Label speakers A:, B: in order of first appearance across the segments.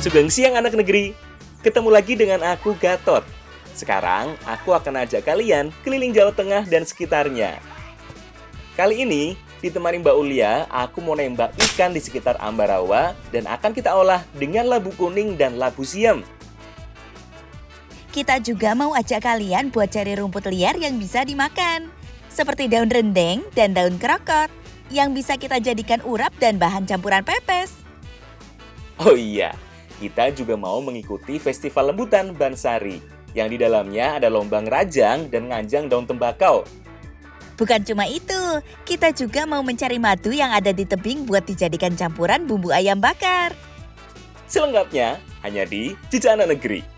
A: Sugeng siang anak negeri. Ketemu lagi dengan aku Gatot. Sekarang aku akan ajak kalian keliling Jawa Tengah dan sekitarnya. Kali ini ditemani Mbak Ulia, aku mau nembak ikan di sekitar Ambarawa dan akan kita olah dengan labu kuning dan labu siam.
B: Kita juga mau ajak kalian buat cari rumput liar yang bisa dimakan. Seperti daun rendeng dan daun kerokot yang bisa kita jadikan urap dan bahan campuran pepes.
A: Oh iya, kita juga mau mengikuti Festival Lembutan Bansari yang di dalamnya ada lomba ngerajang dan nganjang daun tembakau.
B: Bukan cuma itu, kita juga mau mencari madu yang ada di tebing buat dijadikan campuran bumbu ayam bakar.
A: Selengkapnya hanya di Jejak Anak Negeri.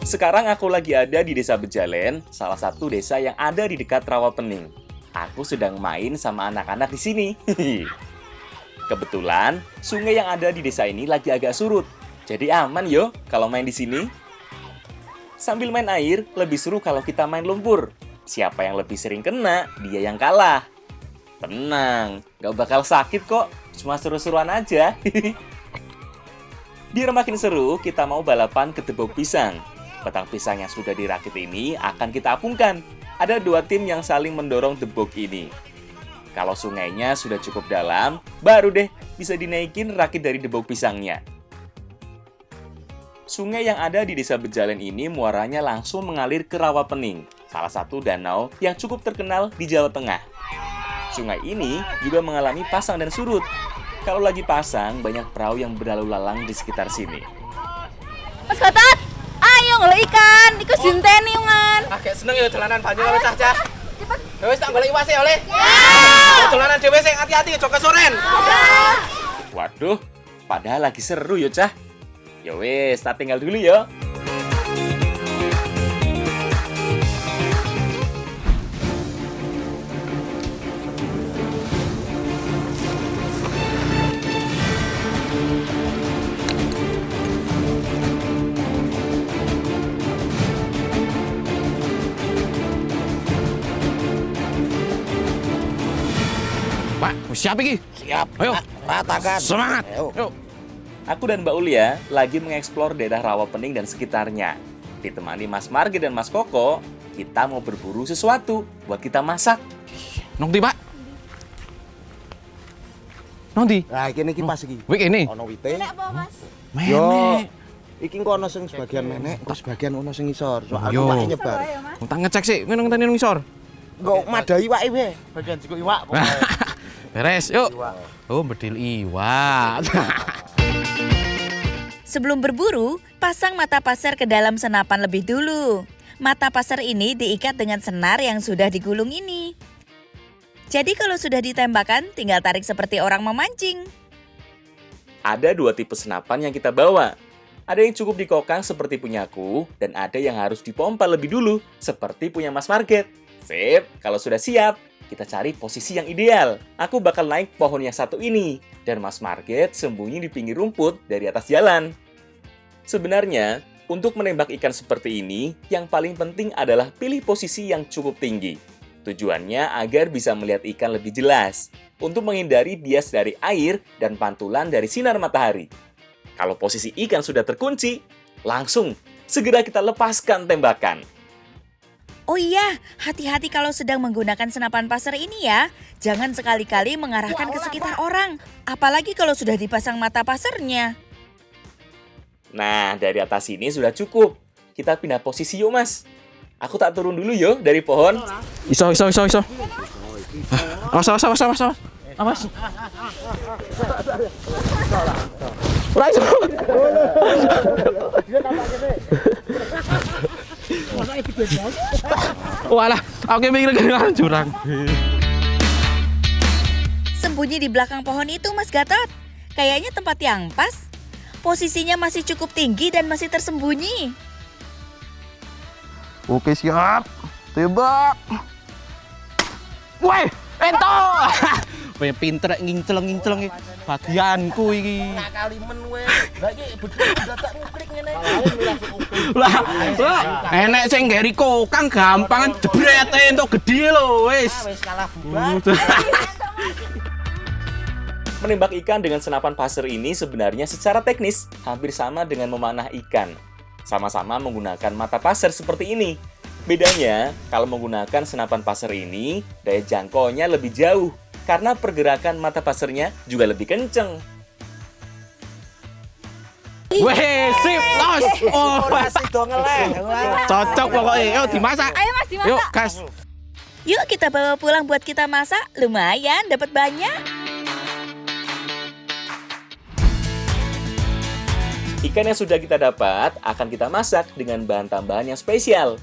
A: Sekarang aku lagi ada di Desa Bejalen, salah satu desa yang ada di dekat Rawapening. Aku sedang main sama anak-anak di sini. Kebetulan, sungai yang ada di desa ini lagi agak surut. Jadi aman yo kalau main di sini. Sambil main air, lebih seru kalau kita main lumpur. Siapa yang lebih sering kena, dia yang kalah. Tenang, gak bakal sakit kok. Cuma seru-seruan aja. Biar makin seru, kita mau balapan ketebok pisang. Batang pisang yang sudah dirakit ini akan kita apungkan. Ada 2 tim yang saling mendorong debok ini. Kalau sungainya sudah cukup dalam, baru deh bisa dinaikin rakit dari debok pisangnya. Sungai yang ada di Desa Bejalen ini muaranya langsung mengalir ke Rawapening, salah satu danau yang cukup terkenal di Jawa Tengah. Sungai ini juga mengalami pasang dan surut. Kalau lagi pasang, banyak perahu yang berlalu lalang di sekitar sini.
C: Mas Gatot, ayo golek ikan, iku jinteni ungan.
D: Agak seneng ya dolanan banyu karo cah-cah. Ya wis tak golek iwak sih oleh. Ya. Dolanan dhewe sing hati-hati aja kesoren.
A: Waduh, padahal lagi seru ya, Cah. Ya wes, tak tinggal dulu ya.
E: Pak, siap iki?
D: Siap.
E: Ayo,
D: Ratakan.
E: semangat.
D: Ayo.
A: Aku dan Mbak Ulia lagi mengeksplor daerah Rawapening dan sekitarnya. Ditemani Mas Margi dan Mas Koko, kita mau berburu sesuatu buat kita masak.
E: Nongti, Pak. Nongti.
D: Nah, iki pas iki.
E: Wik ini.
D: Ono wite.
C: Enak apa, Mas?
D: Yo.
E: Menek.
D: Iki engko ono sing sebagian menek, terus sebagian ono sing ngisor. Soalnya
E: Yo.
D: iwake nyebar.
C: Ya, Mas.
E: Tak ngecek sih, ngono ngenteni ngisor.
D: Engko madai iwake wae. Bagian jiko iwak pokoke.
E: Beres, yuk. Oh, bedil iwak.
B: Sebelum berburu, pasang mata pasar ke dalam senapan lebih dulu. Mata pasar ini diikat dengan senar yang sudah digulung ini. Jadi kalau sudah ditembakkan, tinggal tarik seperti orang memancing.
A: Ada 2 tipe senapan yang kita bawa. Ada yang cukup dikokang seperti punyaku, dan ada yang harus dipompa lebih dulu, seperti punya Mas Marget. Sip, kalau sudah siap, kita cari posisi yang ideal. Aku bakal naik pohon yang satu ini, dan Mas Marget sembunyi di pinggir rumput dari atas jalan. Sebenarnya, untuk menembak ikan seperti ini, yang paling penting adalah pilih posisi yang cukup tinggi. Tujuannya agar bisa melihat ikan lebih jelas, untuk menghindari bias dari air dan pantulan dari sinar matahari. Kalau posisi ikan sudah terkunci, langsung segera kita lepaskan tembakan.
B: Oh iya, hati-hati kalau sedang menggunakan senapan pasar ini ya. Jangan sekali-kali mengarahkan ke sekitar orang, apalagi kalau sudah dipasang mata pasarnya.
A: Nah, dari atas ini sudah cukup. Kita pindah posisi yuk, Mas. Aku tak turun dulu yuk dari pohon.
E: Iso. Awas. Awas. Ora iso. Walah, aku mikir ke jurang.
B: Sembunyi di belakang pohon itu, Mas Gatot. Kayaknya tempat yang pas. Posisinya masih cukup tinggi dan masih tersembunyi.
E: Oke, siap. Tembak. Woi, ento. Pengen pinter nginceleng bagianku iki.
D: Tak kali men weh. Lah iki betul dadak nguklik ngene.
E: Lah, enek sing ngeri kokang gampangan jebret entuk gede lho, wis.
D: Wis kalah bubar.
A: Menembak ikan dengan senapan pasir ini sebenarnya secara teknis hampir sama dengan memanah ikan. Sama-sama menggunakan mata pasir seperti ini. Bedanya, kalau menggunakan senapan pasir ini, daya jangkaunya lebih jauh karena pergerakan mata pasirnya juga lebih kenceng.
E: Weh, sip, los. Oh,
D: Masih do ngeleh.
E: cocok pokoknya. Yuk dimasak.
C: Ayo Mas dimasak.
E: Yuk, gas.
B: Yuk kita bawa pulang buat kita masak, lumayan dapat banyak.
A: Ikan yang sudah kita dapat akan kita masak dengan bahan tambahan yang spesial.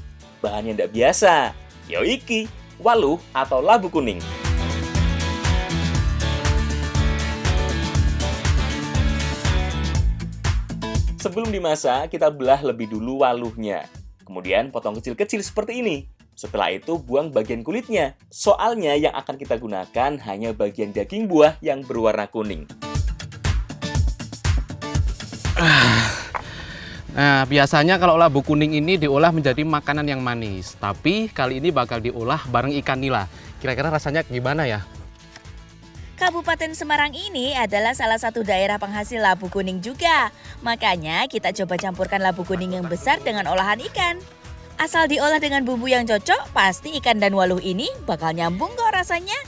A: Bahan yang tidak biasa, yoiki, waluh atau labu kuning. Sebelum dimasak, kita belah lebih dulu waluhnya. Kemudian potong kecil-kecil seperti ini. Setelah itu buang bagian kulitnya. Soalnya yang akan kita gunakan hanya bagian daging buah yang berwarna kuning.
E: Nah, biasanya kalau labu kuning ini diolah menjadi makanan yang manis. Tapi kali ini bakal diolah bareng ikan nila. Kira-kira rasanya gimana ya?
B: Kabupaten Semarang ini adalah salah satu daerah penghasil labu kuning juga. Makanya kita coba campurkan labu kuning yang besar dengan olahan ikan. Asal diolah dengan bumbu yang cocok, pasti ikan dan waluh ini bakal nyambung kok rasanya.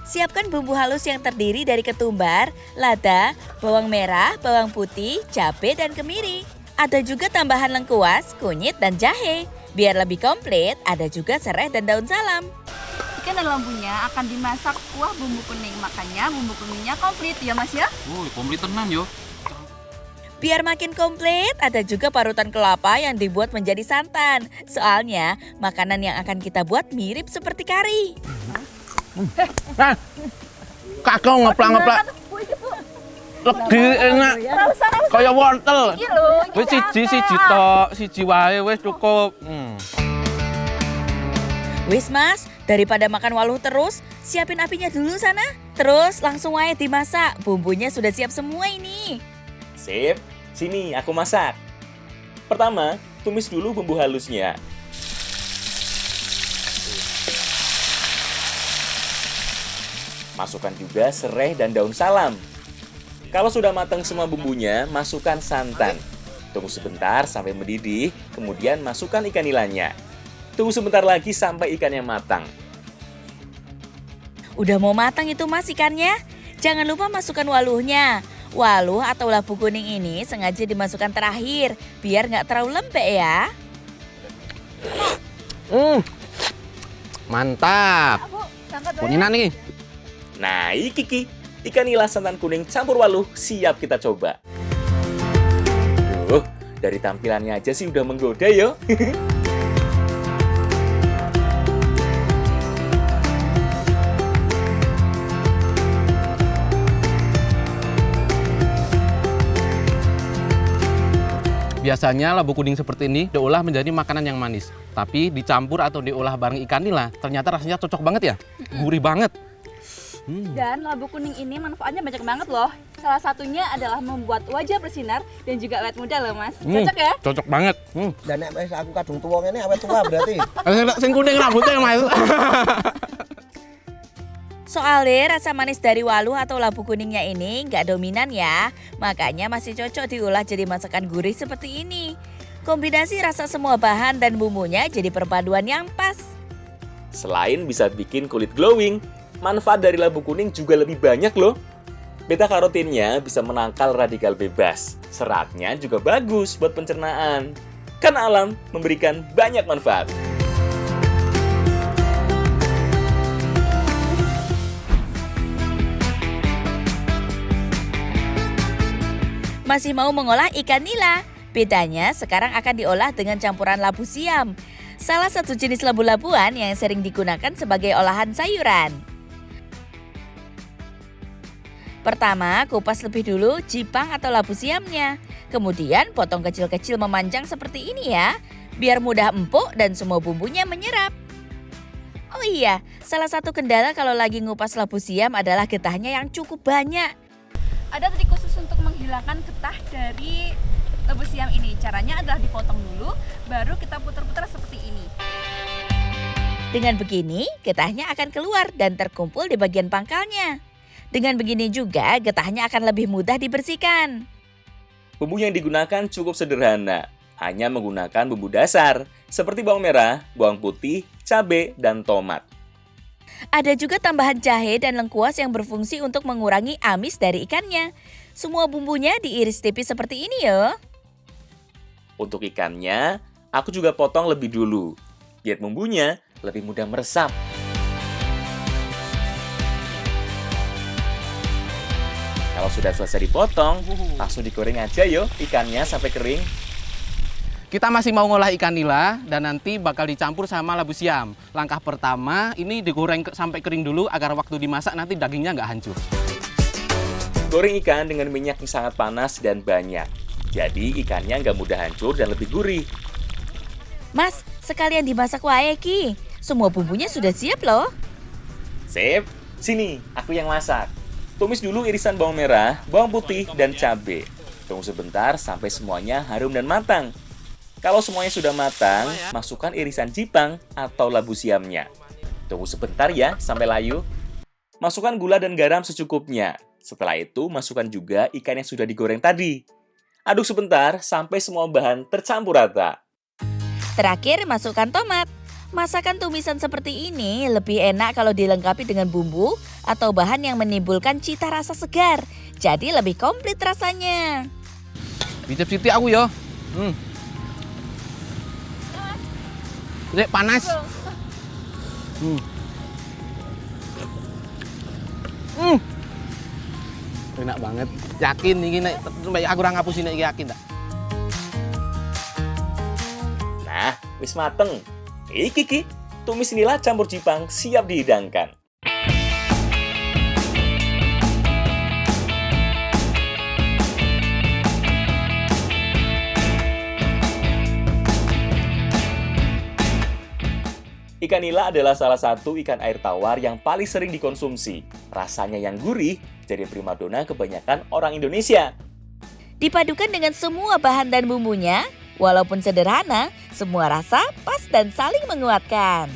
B: Siapkan bumbu halus yang terdiri dari ketumbar, lada, bawang merah, bawang putih, cabai, dan kemiri. Ada juga tambahan lengkuas, kunyit, dan jahe. Biar lebih komplit, ada juga serai dan daun salam.
C: Ikan dan lambunya akan dimasak kuah bumbu kuning. Makanya bumbu kuningnya komplit ya Mas ya.
E: Oh, komplit tenan yo.
B: Biar makin komplit, ada juga parutan kelapa yang dibuat menjadi santan. Soalnya, makanan yang akan kita buat mirip seperti kari.
E: Nah, kakak ngeplang-ngeplang. Legi enak. Kayak wortel. Wis siji tok, siji wae wis cukup.
B: Wis Mas, daripada makan waluh terus, siapin apinya dulu sana. Terus langsung wae dimasak, bumbunya sudah siap semua ini.
A: Sip, sini aku masak. Pertama, tumis dulu bumbu halusnya. Masukkan juga serai dan daun salam. Kalau sudah matang semua bumbunya, masukkan santan. Tunggu sebentar sampai mendidih, kemudian masukkan ikan nilanya. Tunggu sebentar lagi sampai ikannya matang.
B: Udah mau matang itu Mas ikannya? Jangan lupa masukkan waluhnya. Waluh atau labu kuning ini sengaja dimasukkan terakhir, biar nggak terlalu lembek ya.
E: Mantap. Kunyinan nih.
A: Nah, iki ikan nila santan kuning campur waluh siap kita coba. Duh, dari tampilannya aja sih udah menggoda yo.
E: Biasanya labu kuning seperti ini diolah menjadi makanan yang manis. Tapi dicampur atau diolah bareng ikan nila, ternyata rasanya cocok banget ya. Gurih banget.
C: Dan labu kuning ini manfaatnya banyak banget loh. Salah satunya adalah membuat wajah bersinar dan juga awet muda loh Mas. Cocok ya?
E: Cocok banget.
D: Dan nek wis aku kadung tuwa ngene awet tua berarti.
E: Sing kuning rambutnya Mas.
B: Soalnya rasa manis dari waluh atau labu kuningnya ini nggak dominan ya. Makanya masih cocok diolah jadi masakan gurih seperti ini. Kombinasi rasa semua bahan dan bumbunya jadi perpaduan yang pas.
A: Selain bisa bikin kulit glowing, manfaat dari labu kuning juga lebih banyak loh. Beta karotinnya bisa menangkal radikal bebas. Seratnya juga bagus buat pencernaan. Kan alam memberikan banyak manfaat.
B: Masih mau mengolah ikan nila? Bedanya sekarang akan diolah dengan campuran labu siam. Salah satu jenis labu-labuan yang sering digunakan sebagai olahan sayuran. Pertama, kupas lebih dulu jipang atau labu siamnya. Kemudian potong kecil-kecil memanjang seperti ini ya. biar mudah empuk dan semua bumbunya menyerap. Oh iya, salah satu kendala kalau lagi ngupas labu siam adalah getahnya yang cukup banyak.
C: Ada trik khusus untuk menghilangkan getah dari labu siam ini. Caranya adalah dipotong dulu, baru kita putar-putar seperti ini.
B: Dengan begini, getahnya akan keluar dan terkumpul di bagian pangkalnya. Dengan begini juga, getahnya akan lebih mudah dibersihkan.
A: Bumbu yang digunakan cukup sederhana, hanya menggunakan bumbu dasar seperti bawang merah, bawang putih, cabai, dan tomat.
B: Ada juga tambahan jahe dan lengkuas yang berfungsi untuk mengurangi amis dari ikannya. Semua bumbunya diiris tipis seperti ini ya.
A: Untuk ikannya, aku juga potong lebih dulu, biar bumbunya lebih mudah meresap. Kalau sudah selesai dipotong, langsung digoreng aja yo ikannya sampai kering.
E: Kita masih mau ngolah ikan nila dan nanti bakal dicampur sama labu siam. Langkah pertama ini digoreng sampai kering dulu agar waktu dimasak nanti dagingnya nggak hancur.
A: Goreng ikan dengan minyak yang sangat panas dan banyak. Jadi ikannya nggak mudah hancur dan lebih gurih.
B: Mas, sekalian dimasak wae ki. Semua bumbunya sudah siap loh.
A: Sip, sini aku yang masak. Tumis dulu irisan bawang merah, bawang putih, dan cabai. Tunggu sebentar sampai semuanya harum dan matang. Kalau semuanya sudah matang, masukkan irisan jipang atau labu siamnya. Tunggu sebentar ya sampai layu. Masukkan gula dan garam secukupnya. Setelah itu, masukkan juga ikan yang sudah digoreng tadi. Aduk sebentar sampai semua bahan tercampur rata.
B: Terakhir, masukkan tomat. Masakan tumisan seperti ini lebih enak kalau dilengkapi dengan bumbu atau bahan yang menimbulkan cita rasa segar. Jadi lebih komplit rasanya.
E: Bicep siti aku ya. Dek panas. Enak banget. Yakin ini nek aku ora ngapusi nek yakin tak.
A: Nah, wis mateng. Iki tumis nila campur jipang siap dihidangkan. Ikan nila adalah salah satu ikan air tawar yang paling sering dikonsumsi. Rasanya yang gurih, jadi primadona kebanyakan orang Indonesia.
B: Dipadukan dengan semua bahan dan bumbunya, walaupun sederhana, semua rasa pas dan saling menguatkan.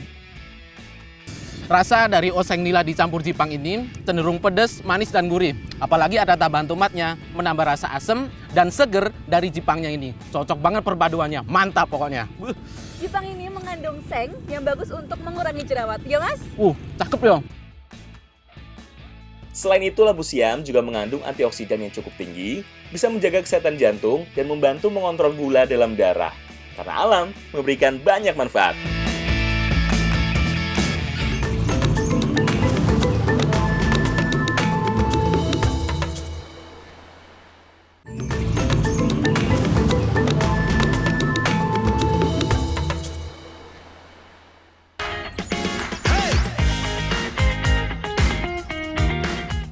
E: Rasa dari oseng nila dicampur jipang ini cenderung pedas, manis, dan gurih. Apalagi ada tambahan tomatnya, menambah rasa asam dan seger dari jipangnya ini. Cocok banget perpaduannya, mantap pokoknya.
C: Jipang ini mengandung seng yang bagus untuk mengurangi jerawat, ya mas?
E: Cakep ya.
A: Selain itu, labu siam juga mengandung antioksidan yang cukup tinggi, bisa menjaga kesehatan jantung dan membantu mengontrol gula dalam darah. Karena alam memberikan banyak manfaat.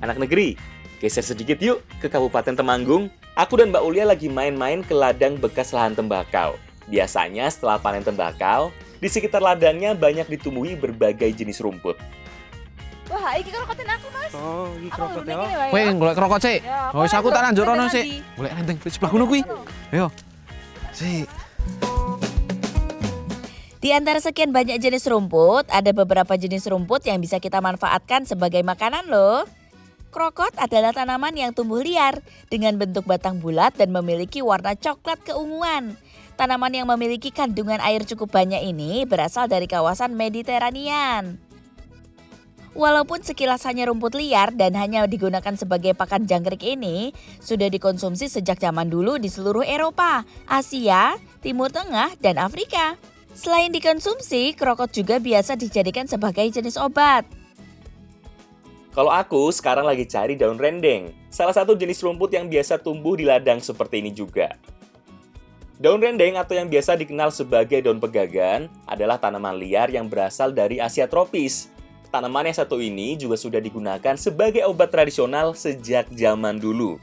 A: Anak negeri, geser sedikit yuk ke Kabupaten Temanggung. Aku dan Mbak Ulia lagi main-main ke ladang bekas lahan tembakau. Biasanya setelah panen tembakau, di sekitar ladangnya banyak ditumbuhi berbagai jenis rumput.
C: Wah, iki krokotin aku mas.
D: Oh, iki
C: Aku
D: krokot
C: belum
D: ya.
C: ini, Pak,
E: Kowe
C: ya.
E: golek krokot sik.
C: Ya,
E: Wis aku tak lanjut rono
C: nanti.
E: sik. Golek renteng di sebelah kono kuwi. Ayo. Sik.
B: Di antara sekian banyak jenis rumput, ada beberapa jenis rumput yang bisa kita manfaatkan sebagai makanan loh. Krokot adalah tanaman yang tumbuh liar dengan bentuk batang bulat dan memiliki warna coklat keunguan. Tanaman yang memiliki kandungan air cukup banyak ini berasal dari kawasan Mediterranean. Walaupun sekilas hanya rumput liar dan hanya digunakan sebagai pakan jangkrik ini, sudah dikonsumsi sejak zaman dulu di seluruh Eropa, Asia, Timur Tengah, dan Afrika. Selain dikonsumsi, krokot juga biasa dijadikan sebagai jenis obat.
A: Kalau aku sekarang lagi cari daun rendeng, salah satu jenis rumput yang biasa tumbuh di ladang seperti ini juga. Daun rendeng atau yang biasa dikenal sebagai daun pegagan adalah tanaman liar yang berasal dari Asia tropis. Tanaman yang satu ini juga sudah digunakan sebagai obat tradisional sejak zaman dulu.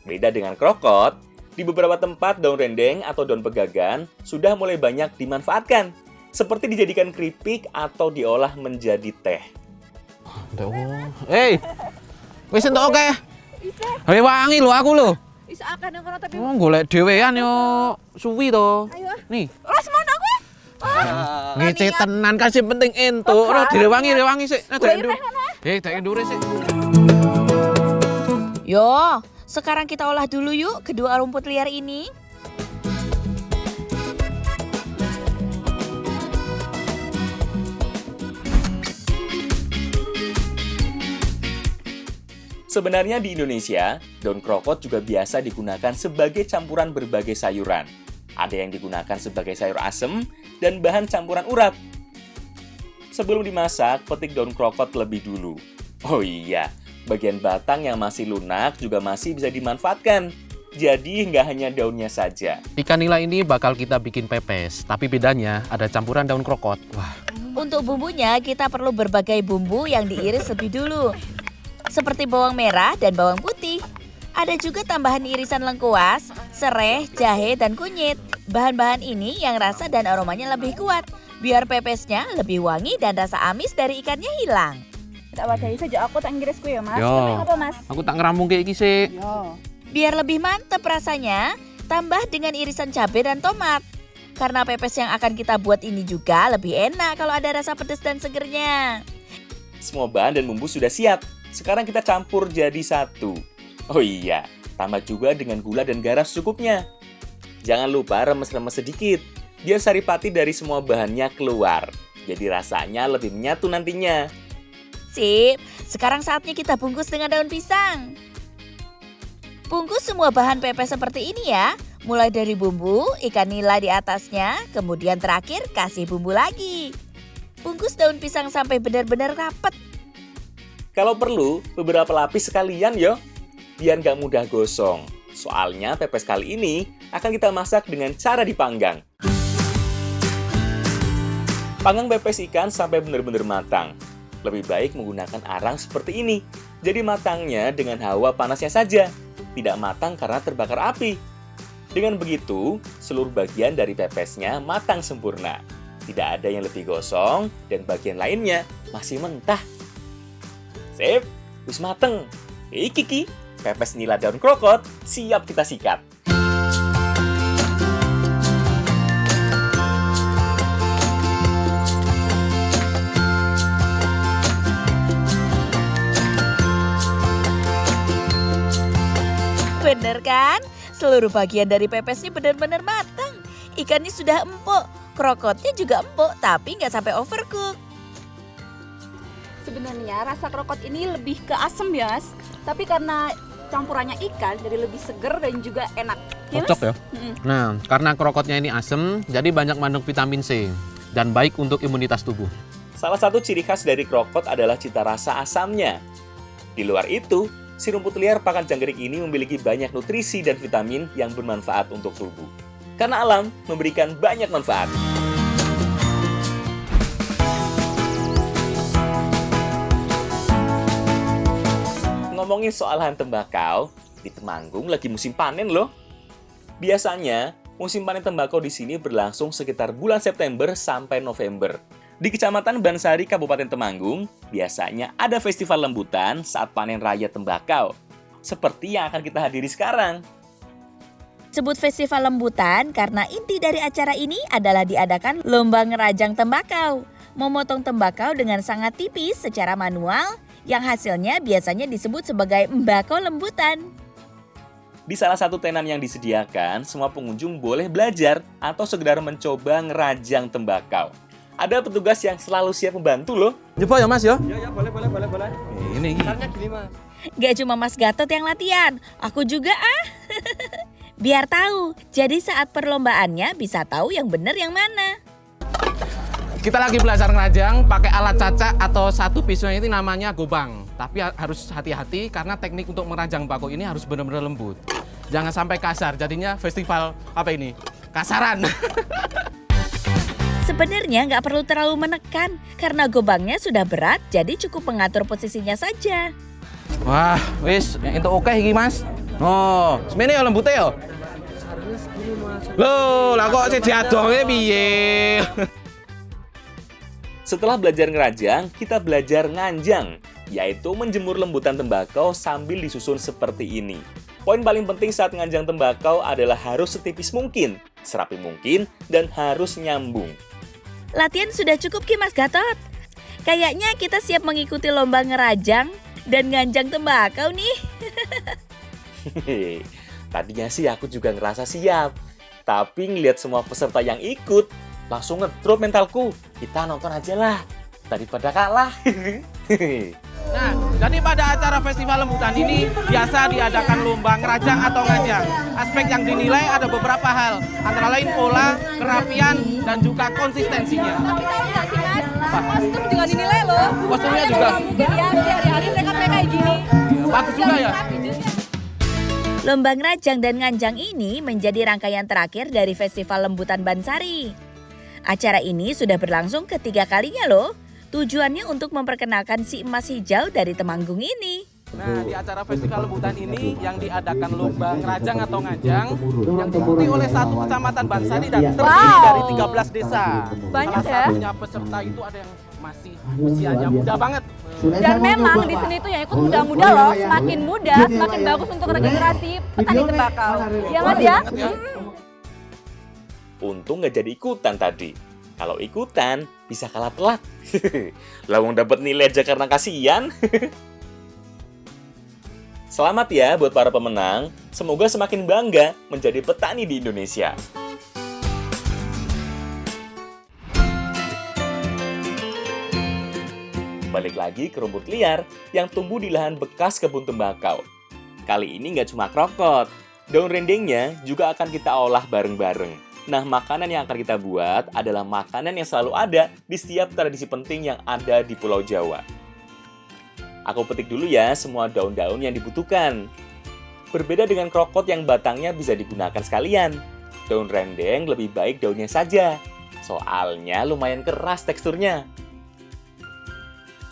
A: Beda dengan krokot, Di beberapa tempat, daun rendeng atau daun pegagan sudah mulai banyak dimanfaatkan, seperti dijadikan keripik atau diolah menjadi teh.
E: Wis entuk oke. Hei wangi lho aku lho.
C: Bisa akan yang kono tapi.
E: Golek dhewean yo suwi to.
C: Ayo.
E: Nih,
C: Ras mana aku?
E: ngece tenan kan sing penting entuk. Ora direwangi sik. Nah, dek ndur. Dek ndure sik.
B: Yo, sekarang kita olah dulu yuk kedua rumput liar ini.
A: Sebenarnya di Indonesia, daun krokot juga biasa digunakan sebagai campuran berbagai sayuran. Ada yang digunakan sebagai sayur asem dan bahan campuran urap. Sebelum dimasak, petik daun krokot lebih dulu. Oh iya, bagian batang yang masih lunak juga masih bisa dimanfaatkan. Jadi nggak hanya daunnya saja.
E: Ikan nila ini bakal kita bikin pepes, tapi bedanya ada campuran daun krokot. Wah,
B: Untuk bumbunya kita perlu berbagai bumbu yang diiris lebih dulu. Seperti bawang merah dan bawang putih. Ada juga tambahan irisan lengkuas, sereh, jahe, dan kunyit. Bahan-bahan ini yang rasa dan aromanya lebih kuat. Biar pepesnya lebih wangi dan rasa amis dari ikannya hilang.
C: Tak wadahi saja aku tak ngirisku ya Mas.
E: Yo.
C: Kamu apa Mas?
E: aku tak ngerampung kayak iki sik.
C: Yo.
B: Biar lebih mantep rasanya, tambah dengan irisan cabai dan tomat. Karena pepes yang akan kita buat ini juga lebih enak kalau ada rasa pedas dan segernya.
A: Semua bahan dan bumbu sudah siap. Sekarang kita campur jadi satu. Oh iya, tambah juga dengan gula dan garam secukupnya. Jangan lupa remes-remes sedikit, biar saripati dari semua bahannya keluar. Jadi rasanya lebih menyatu nantinya.
B: Sip, sekarang saatnya kita bungkus dengan daun pisang. Bungkus semua bahan pepes seperti ini ya. Mulai dari bumbu, ikan nila di atasnya, kemudian terakhir kasih bumbu lagi. Bungkus daun pisang sampai benar-benar rapet.
A: Kalau perlu, beberapa lapis sekalian yo, biar nggak mudah gosong. Soalnya pepes kali ini akan kita masak dengan cara dipanggang. Panggang pepes ikan sampai benar-benar matang. Lebih baik menggunakan arang seperti ini. Jadi matangnya dengan hawa panasnya saja, tidak matang karena terbakar api. Dengan begitu, seluruh bagian dari pepesnya matang sempurna. Tidak ada yang lebih gosong dan bagian lainnya masih mentah. Sip, wis mateng. Iki, pepes nila daun krokot siap kita sikat.
B: Bener kan? Seluruh bagian dari pepesnya benar-benar matang. Ikannya sudah empuk, krokotnya juga empuk, tapi nggak sampai overcook.
C: Sebenarnya rasa krokot ini lebih ke asam ya Mas. Tapi karena campurannya ikan jadi lebih seger dan juga enak.
E: Cocok ya.
C: Mm-mm.
E: Nah, karena krokotnya ini asem, jadi banyak mengandung vitamin C dan baik untuk imunitas tubuh.
A: Salah satu ciri khas dari krokot adalah cita rasa asamnya. Di luar itu, si rumput liar pakan jangkrik ini memiliki banyak nutrisi dan vitamin yang bermanfaat untuk tubuh. Karena alam memberikan banyak manfaat. Ngomongin soal lahan tembakau, di Temanggung lagi musim panen loh. Biasanya, musim panen tembakau di sini berlangsung sekitar bulan September sampai November. Di Kecamatan Bansari, Kabupaten Temanggung, biasanya ada festival lembutan saat panen raya tembakau. Seperti yang akan kita hadiri sekarang.
B: Sebut festival lembutan karena inti dari acara ini adalah diadakan lomba ngerajang tembakau. Memotong tembakau dengan sangat tipis secara manual, yang hasilnya biasanya disebut sebagai embakau lembutan.
A: Di salah satu tenan yang disediakan, semua pengunjung boleh belajar atau sekedar mencoba ngerajang tembakau. Ada petugas yang selalu siap membantu loh.
E: Coba ya Mas ya.
D: Ya, boleh.
E: Ini.
D: Caranya gini Mas.
B: Gak cuma Mas Gatot yang latihan, aku juga Biar tahu, jadi saat perlombaannya bisa tahu yang benar yang mana.
E: Kita lagi belajar ngerajang pakai alat cacak atau satu pisaunya itu namanya gobang. Tapi harus hati-hati karena teknik untuk merajang bako ini harus benar-benar lembut. Jangan sampai kasar, jadinya festival apa ini? Kasaran.
B: Sebenarnya nggak perlu terlalu menekan, karena gobangnya sudah berat, jadi cukup mengatur posisinya saja.
E: Wah, wis, yang itu oke iki Mas. Oh, semene ya lembute ya. Loh, lah kok siji adonge piye?
A: Setelah belajar ngerajang, kita belajar nganjang, yaitu menjemur lembutan tembakau sambil disusun seperti ini. Poin paling penting saat nganjang tembakau adalah harus setipis mungkin, serapi mungkin, dan harus nyambung.
B: Latihan sudah cukup Ki Mas Gatot. Kayaknya kita siap mengikuti lomba ngerajang dan nganjang tembakau nih.
A: Hehehe, tadinya sih aku juga ngerasa siap. Tapi ngelihat semua peserta yang ikut, langsung ngedrop mentalku. Kita nonton aja lah, daripada kalah.
E: Nah, jadi pada acara festival lembutan ini biasa diadakan lomba ngerajang atau nganjang. Aspek yang dinilai ada beberapa hal, antara lain pola, kerapian, dan juga konsistensinya.
C: Tapi tahu nggak sih Mas? Kostum juga dinilai loh.
E: Kostumnya
C: Makanya
E: juga.
C: nggak mungkin ya hari-hari mereka kayak gini.
E: Bagus juga ya?
C: Rapi juga.
B: Lomba ngerajang dan nganjang ini menjadi rangkaian terakhir dari Festival Lembutan Bansari. Acara ini sudah berlangsung ketiga kalinya loh. Tujuannya untuk memperkenalkan si emas hijau dari Temanggung ini.
E: Nah, di acara festival lembutan ini yang diadakan lomba ngerajang atau nganjang yang diikuti oleh satu kecamatan Bansari dan terdiri dari 13 desa.
C: Banyak
E: Salah
C: ya?
E: satunya peserta itu ada yang masih usianya muda banget.
C: Dan memang di sini tuh yang ikut muda-muda loh. Semakin muda, semakin bagus untuk regenerasi petani tembakau. Ya Mas ya?
A: Untung nggak jadi ikutan tadi. Kalau ikutan, bisa kalah telat. Lawang dapat nilai aja karena kasihan. Selamat ya buat para pemenang. Semoga semakin bangga menjadi petani di Indonesia. Balik lagi ke rumput liar yang tumbuh di lahan bekas kebun tembakau. Kali ini nggak cuma krokot, daun rendengnya juga akan kita olah bareng-bareng. Nah, makanan yang akan kita buat adalah makanan yang selalu ada di setiap tradisi penting yang ada di Pulau Jawa. Aku petik dulu ya semua daun-daun yang dibutuhkan. Berbeda dengan krokot yang batangnya bisa digunakan sekalian. Daun rendeng lebih baik daunnya saja, soalnya lumayan keras teksturnya.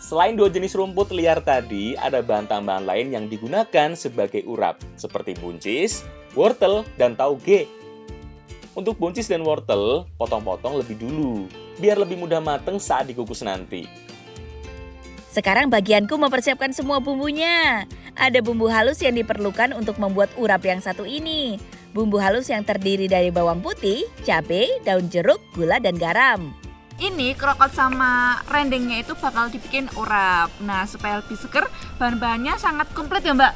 A: Selain dua jenis rumput liar tadi, ada bahan tambahan lain yang digunakan sebagai urap, seperti buncis, wortel, dan tauge. Untuk buncis dan wortel, potong-potong lebih dulu, biar lebih mudah mateng saat dikukus nanti.
B: Sekarang bagianku mempersiapkan semua bumbunya. Ada bumbu halus yang diperlukan untuk membuat urap yang satu ini. Bumbu halus yang terdiri dari bawang putih, cabai, daun jeruk, gula, dan garam.
C: Ini krokot sama rendengnya itu bakal dibikin urap. Nah, supaya lebih seger, bahan-bahannya sangat komplit ya Mbak?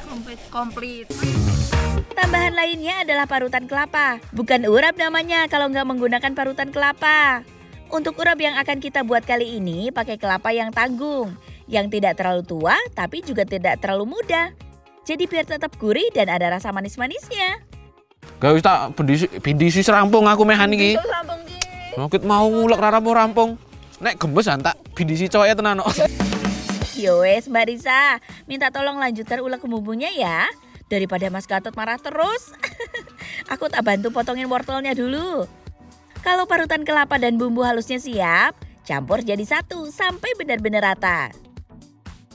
C: Komplit.
B: Tambahan lainnya adalah parutan kelapa. Bukan urap namanya kalau nggak menggunakan parutan kelapa. Untuk urap yang akan kita buat kali ini pakai kelapa yang tanggung, yang tidak terlalu tua tapi juga tidak terlalu muda. Jadi biar tetap gurih dan ada rasa manis-manisnya.
E: Gak usah bindisi serampung aku mehan iki. Mungkin mau ngulek rampung. Nek gembes tak bindisi coe tenan kok.
B: Yowes Mbak Risa, minta tolong lanjutkan ulek bumbunya ya. Daripada Mas Gatot marah terus. Aku tak bantu potongin wortelnya dulu. Kalau parutan kelapa dan bumbu halusnya siap, campur jadi satu sampai benar-benar rata.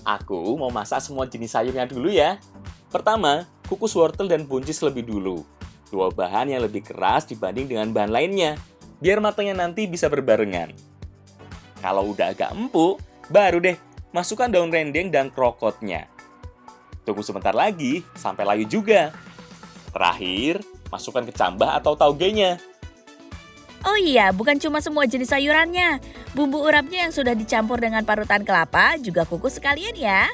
A: Aku mau masak semua jenis sayurnya dulu ya. Pertama, kukus wortel dan buncis lebih dulu. Dua bahan yang lebih keras dibanding dengan bahan lainnya, biar matangnya nanti bisa berbarengan. Kalau udah agak empuk, baru deh masukkan daun rendeng dan krokotnya. Tunggu sebentar lagi sampai layu juga. Terakhir, masukkan kecambah atau taugenya.
B: Oh iya, bukan cuma semua jenis sayurannya. Bumbu urapnya yang sudah dicampur dengan parutan kelapa juga kukus sekalian ya.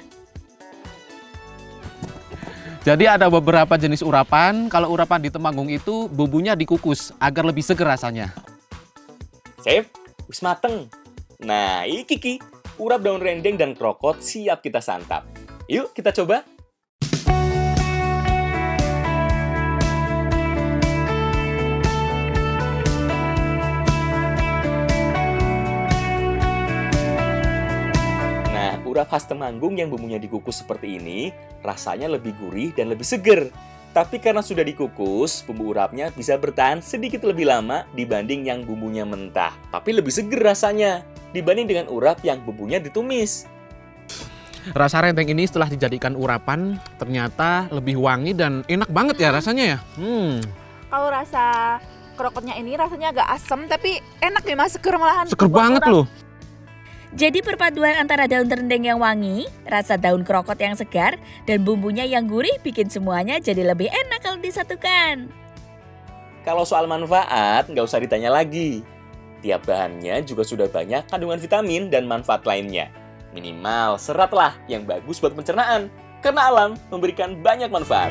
E: Jadi ada beberapa jenis urapan. Kalau urapan di Temanggung itu bumbunya dikukus agar lebih seger rasanya.
A: Sip, wis mateng. Nah, iki urap daun rendeng dan krokot siap kita santap. Yuk kita coba. Urap khas Temanggung yang bumbunya dikukus seperti ini, rasanya lebih gurih dan lebih seger. Tapi karena sudah dikukus, bumbu urapnya bisa bertahan sedikit lebih lama dibanding yang bumbunya mentah. Tapi lebih seger rasanya dibanding dengan urap yang bumbunya ditumis.
E: Rasa rendeng ini setelah dijadikan urapan, ternyata lebih wangi dan enak banget ya rasanya ya.
C: Kalau rasa krokotnya ini rasanya agak asam tapi enak nih Mas, seger malahan.
E: Seger banget loh.
B: Jadi perpaduan antara daun terendeng yang wangi, rasa daun krokot yang segar, dan bumbunya yang gurih bikin semuanya jadi lebih enak kalau disatukan.
A: Kalau soal manfaat, nggak usah ditanya lagi. Tiap bahannya juga sudah banyak kandungan vitamin dan manfaat lainnya. Minimal serat lah yang bagus buat pencernaan. Karena alam memberikan banyak manfaat.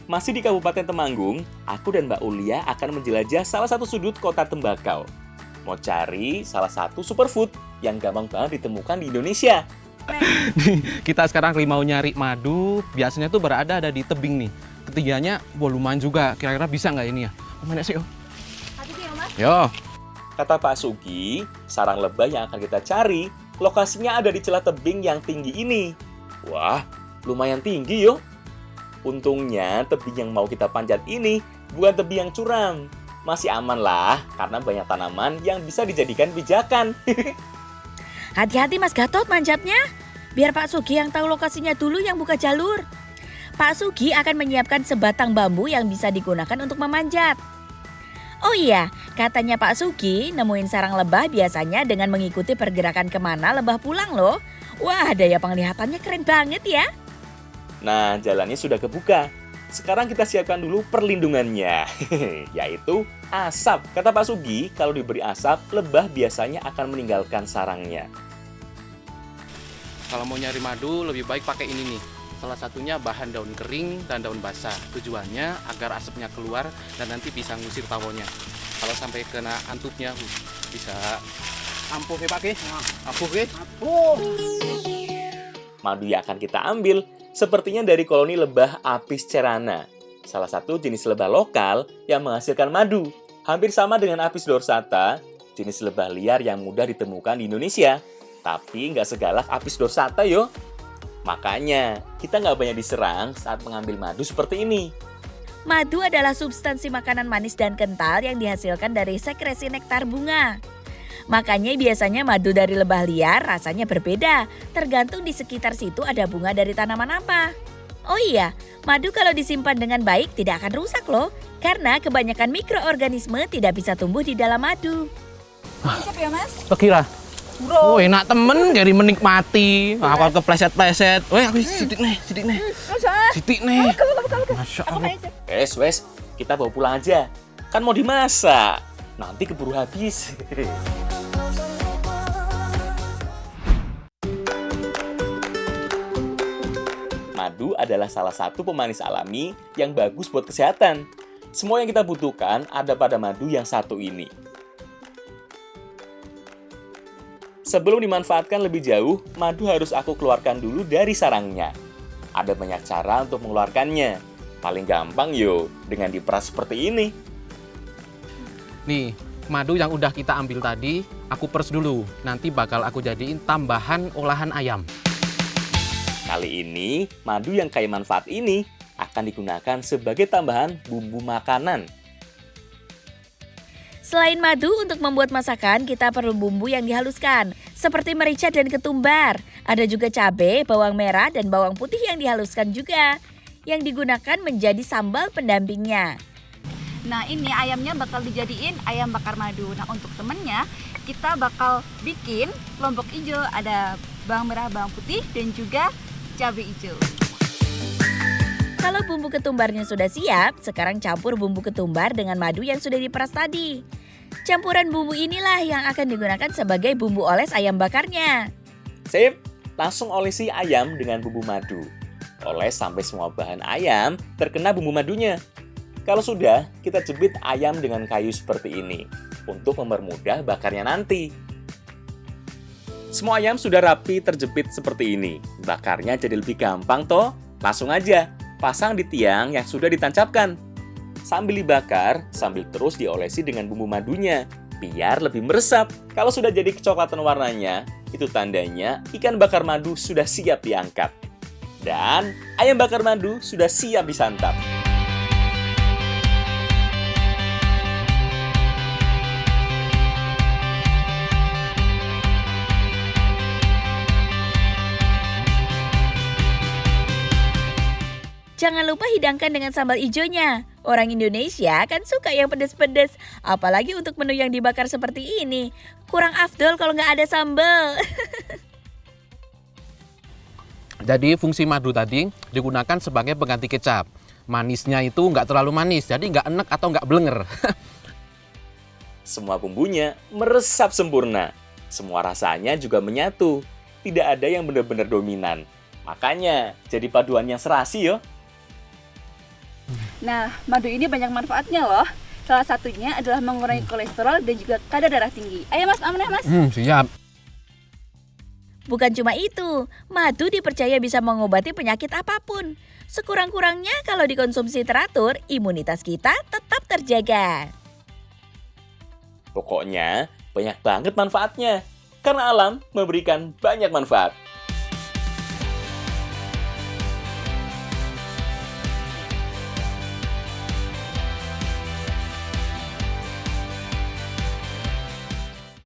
A: Masih di Kabupaten Temanggung, aku dan Mbak Ulia akan menjelajah salah satu sudut kota tembakau. Mau cari salah satu superfood yang gampang banget ditemukan di Indonesia.
E: Kita sekarang mau nyari madu, biasanya tuh ada di tebing nih. Ketiganya lumayan juga, kira-kira bisa nggak ini ya? Mana sih, oh? Yo.
A: Kata Pak Sugi, sarang lebah yang akan kita cari, lokasinya ada di celah tebing yang tinggi ini. Wah, lumayan tinggi yo. Untungnya tebing yang mau kita panjat ini bukan tebing yang curam. Masih aman lah, karena banyak tanaman yang bisa dijadikan pijakan.
B: Hati-hati Mas Gatot manjatnya. Biar Pak Sugi yang tahu lokasinya dulu yang buka jalur. Pak Sugi akan menyiapkan sebatang bambu yang bisa digunakan untuk memanjat. Oh iya, katanya Pak Sugi nemuin sarang lebah biasanya dengan mengikuti pergerakan kemana lebah pulang loh. Wah, daya penglihatannya keren banget ya.
A: Nah, jalannya sudah kebuka. Sekarang kita siapkan dulu perlindungannya, yaitu asap. Kata Pak Sugi, kalau diberi asap, lebah biasanya akan meninggalkan sarangnya.
E: Kalau mau nyari madu, lebih baik pakai ini nih. Salah satunya bahan daun kering dan daun basah. Tujuannya agar asapnya keluar dan nanti bisa ngusir tawonnya. Kalau sampai kena antupnya, bisa ampuh ya Pak, ampuh ya.
A: Madu yang akan kita ambil sepertinya dari koloni lebah Apis cerana, salah satu jenis lebah lokal yang menghasilkan madu. Hampir sama dengan Apis dorsata, jenis lebah liar yang mudah ditemukan di Indonesia. Tapi nggak segalak Apis dorsata yo. Makanya, kita nggak banyak diserang saat mengambil madu seperti ini.
B: Madu adalah substansi makanan manis dan kental yang dihasilkan dari sekresi nektar bunga. Makanya biasanya madu dari lebah liar rasanya berbeda, tergantung di sekitar situ ada bunga dari tanaman apa. Oh iya, madu kalau disimpan dengan baik tidak akan rusak loh, karena kebanyakan mikroorganisme tidak bisa tumbuh di dalam madu.
C: Siap ya Mas?
E: Kira. Oh, enak temen, jadi menikmati. Aku kepleset-pleset. Weh, aku sidik nih. Sidik nih. Masya Allah.
A: Wes, kita bawa pulang aja. Kan mau dimasak, nanti keburu habis. Madu adalah salah satu pemanis alami yang bagus buat kesehatan. Semua yang kita butuhkan ada pada madu yang satu ini. Sebelum dimanfaatkan lebih jauh, madu harus aku keluarkan dulu dari sarangnya. Ada banyak cara untuk mengeluarkannya. Paling gampang yo, dengan diperas seperti ini.
E: Nih, madu yang udah kita ambil tadi, aku peres dulu. Nanti bakal aku jadiin tambahan olahan ayam.
A: Kali ini, madu yang kaya manfaat ini akan digunakan sebagai tambahan bumbu makanan.
B: Selain madu, untuk membuat masakan kita perlu bumbu yang dihaluskan, seperti merica dan ketumbar. Ada juga cabai, bawang merah, dan bawang putih yang dihaluskan juga, yang digunakan menjadi sambal pendampingnya.
C: Nah ini ayamnya bakal dijadiin ayam bakar madu. Nah untuk temennya kita bakal bikin lombok hijau. Ada bawang merah, bawang putih, dan juga cabai hijau.
B: Kalau bumbu ketumbarnya sudah siap, sekarang campur bumbu ketumbar dengan madu yang sudah diperas tadi. Campuran bumbu inilah yang akan digunakan sebagai bumbu oles ayam bakarnya.
A: Sip, langsung olesi ayam dengan bumbu madu. Oles sampai semua bahan ayam terkena bumbu madunya. Kalau sudah, kita jepit ayam dengan kayu seperti ini untuk mempermudah bakarnya nanti. Semua ayam sudah rapi terjepit seperti ini. Bakarnya jadi lebih gampang toh. Langsung aja, pasang di tiang yang sudah ditancapkan. Sambil dibakar, sambil terus diolesi dengan bumbu madunya, biar lebih meresap. Kalau sudah jadi kecoklatan warnanya, itu tandanya ikan bakar madu sudah siap diangkat. Dan ayam bakar madu sudah siap disantap.
B: Jangan lupa hidangkan dengan sambal ijonya. Orang Indonesia kan suka yang pedas-pedas. Apalagi untuk menu yang dibakar seperti ini. Kurang afdol kalau nggak ada sambal.
E: Jadi fungsi madu tadi digunakan sebagai pengganti kecap. Manisnya itu nggak terlalu manis, jadi nggak enek atau nggak blenger.
A: Semua bumbunya meresap sempurna. Semua rasanya juga menyatu. Tidak ada yang benar-benar dominan. Makanya jadi paduan yang serasi yo.
C: Nah, madu ini banyak manfaatnya loh. Salah satunya adalah mengurangi kolesterol dan juga kadar darah tinggi. Ayo Mas, amanah Mas.
E: Siap.
B: Bukan cuma itu, madu dipercaya bisa mengobati penyakit apapun. Sekurang-kurangnya kalau dikonsumsi teratur, imunitas kita tetap terjaga.
A: Pokoknya banyak banget manfaatnya. Karena alam memberikan banyak manfaat.